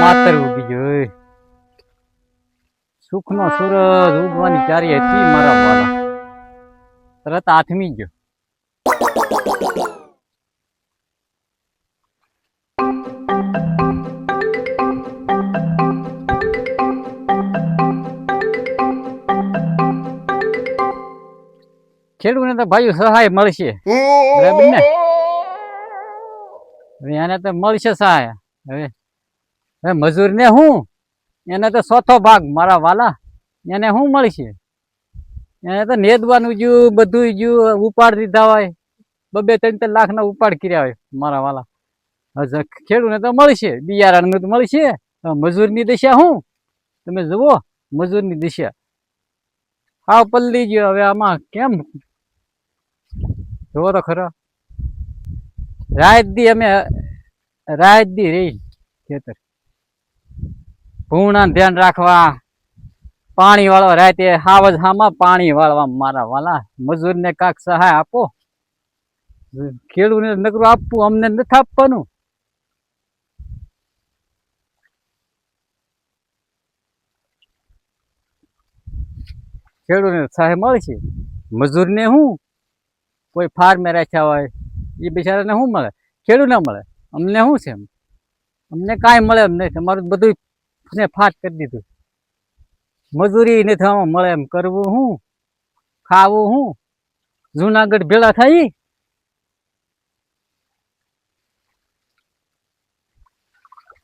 માતર ઉગી ગયો. સુખનો સૂરજ ઉગવાની ચારી હતી મારા વાલા. તરત આથમી ગયો. ખેડૂતને તો ભાઈ સહાય મળશે, બરાબર ને? એને તો મળશે સહાય. હવે મજૂર ને હું એને તો ચોથો ભાગ મારા વાલા, એને શું મળશે? એને તો નેદવાનું જ્યું, બધું જ્યું, ઉપાડ દીધા હોય, 2-3 લાખના ઉપાડ કર્યા હોય મારા વાલા. ખેડૂતને તો મળશે, બિયારણનું તો મળશે. મજૂરની દિશા શું તમે જુઓ, મજૂરની દિશા હાવ પલ્લી ગયો. હવે આમાં કેમ જોવો તો ખરો. રાત દી રહી ખેતર, ભૂણા ધ્યાન રાખવા, પાણી વાળવા, રાતે હાવજ હામાં પાણી વાળવા મારા વાલા. મજૂરને કાંક સહાય આપો. ખેડૂતને નકરું આપવું, અમને નથી આપવાનું. ખેડૂતને સહાય મળશે, મજૂરને શું? કોઈ ફાર્મે રાખ્યા હોય એ બિચારાને શું મળે? ખેડૂતને મળે. અમને શું છે? અમને કાંઈ મળે એમ નહીં. તમારું બધું ને ફાટ કરી દીધું. મજૂરી નથી આમાં મળે એમ. કરવું શું? ખાવું શું? જુનાગઢ ભેળા થાય.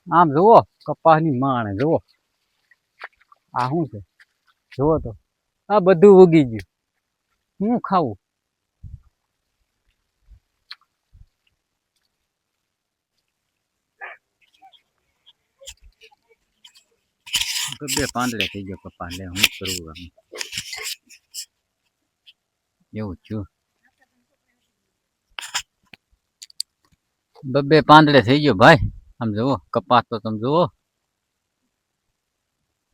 આમ જુઓ કપાસની માણે, જુઓ આ શું છે? જુઓ તો આ બધું ઉગી ગયું. શું ખાવું? બે પાંદડે થઈ ગયો કપાસ. લે શું કરવું આમ? એવું થયું. 2 પાંદડે થઈ ગયો ભાઈ. આમ જુઓ કપાસ તો તમે જુઓ,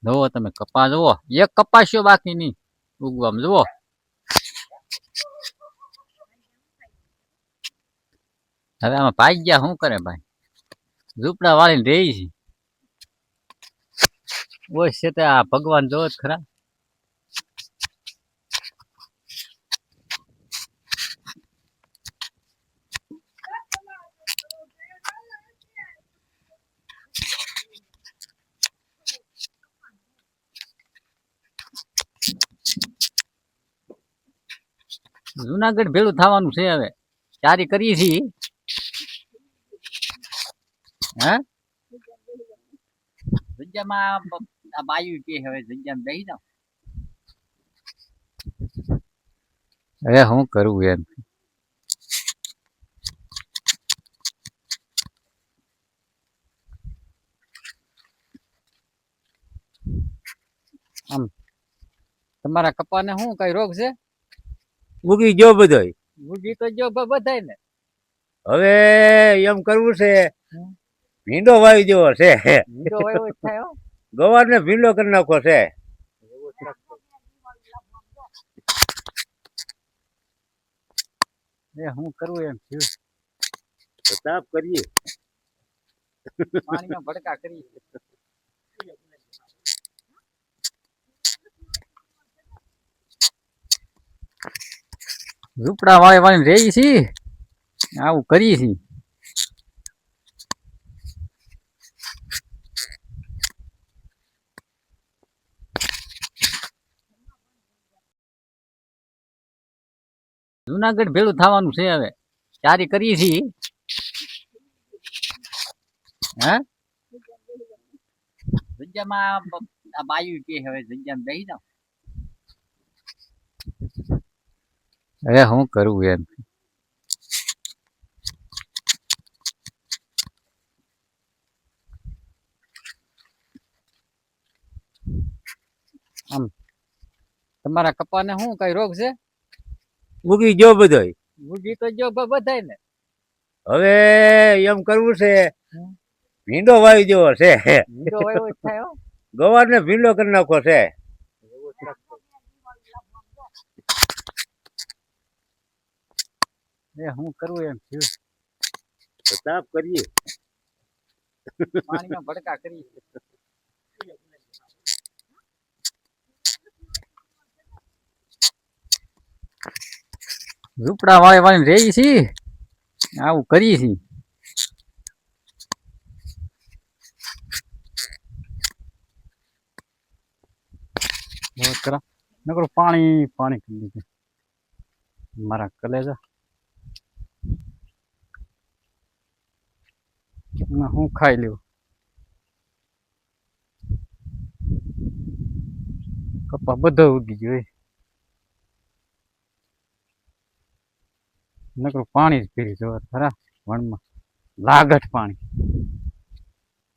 જુઓ તમે કપાસ જુઓ. એક કપાસ્યો બાકી નહીં ઉગવા. જુઓ હવે આમાં પાઈ ગયા શું કરે ભાઈ? ઝૂંપડા વાળીને રહી છે. ઓય છે તે આ ભગવાન જોવો જ ખરા. જુનાગઢ ભેળું થવાનું છે. હવે ચારી કરીએ છીએ. હે જગ્યામાં આ બાયું કે હવે જગ્યામાં બેસી જાવ. હવે શું કરવું એમ? આમ તમારા કપાને શું કઈ રોગ છે? ઉગી ગયો બધો. ઉગી તો જો બધાય ને. હવે એમ કરવું છે, ભીંડો વાવી દેવો છે. ગવાર ને ભીંડો કરી નાખવો છે. શું કરવું એમ થયું. તાપ કરીએ, પાણીમાં ભડકા કરીએ. ઝૂંપડા વાળી રહી છીએ, આવું કરીએ છીએ. જુનાગઢ ભેળું થવાનું છે. હવે ચારી કરીએ છીએ. હે જગ્યામાં આ બાયું કે હવે જગ્યામાં બેસી જાવ. હવે શું કરવું એમ? આમ તમારા કપાને શું કઈ રોગ છે? ઉગી ગયો બધો. ઉગી તો જો બધાય ને. હવે એમ કરવું છે, ભીંડો વાવી દેવો છે. ગવાર ને ભીંડો કરી નાખવો છે. શું કરવું એમ થયું. તાપ કરીએ. પાણીમાં ભડકા કરી ઝૂંપડા વાળી વાળી રહી છી આવું કરી છી નકરું પાણી પાણી કરી દીધું મારા કલેજા હું ખાઈ લઉં કપા બધો ઉગી ગયો નકરું પાણી જ પીરી જો ખરા વણમાં લાગટ પાણી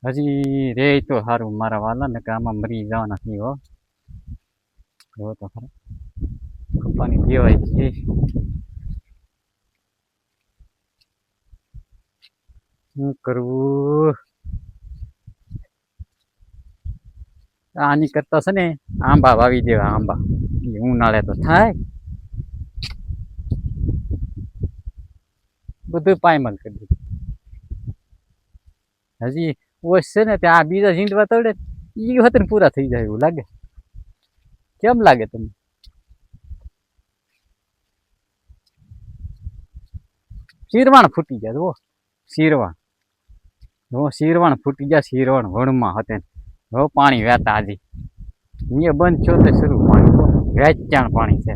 હજી રે તો સારું મારા વાલા ને કે આમાં મરી જવાના નથી હો જો તો ખરા કપાની દેવાય છે શું કરવું આની કરતા છે ને આંબા વાવી દેવા આંબા ઈ ઉનાળે તો થાય બધું પાયમાલ કરી દીધું હજી ઓછ છે ને ત્યાં બીજા ઝીંડવા તળે ઈ વખતે પૂરા થઈ જાય એવું લાગે કેમ લાગે તમને શીરવાણ ફૂટી જાય જુઓ શીરવાણ જો શીરવાણ ફૂટી જાય શીરવાણ વણમાં હતે જો પાણી વહેતા આજે અહીંયા બંધ છો તે શરૂ પાણી વેચાણ પાણી છે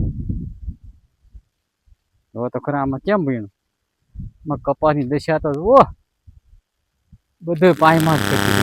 જો તો ખરા આમાં કેમ ભીણું કપાસની દશા તો જુઓ બધું પાણીમાં જ કરી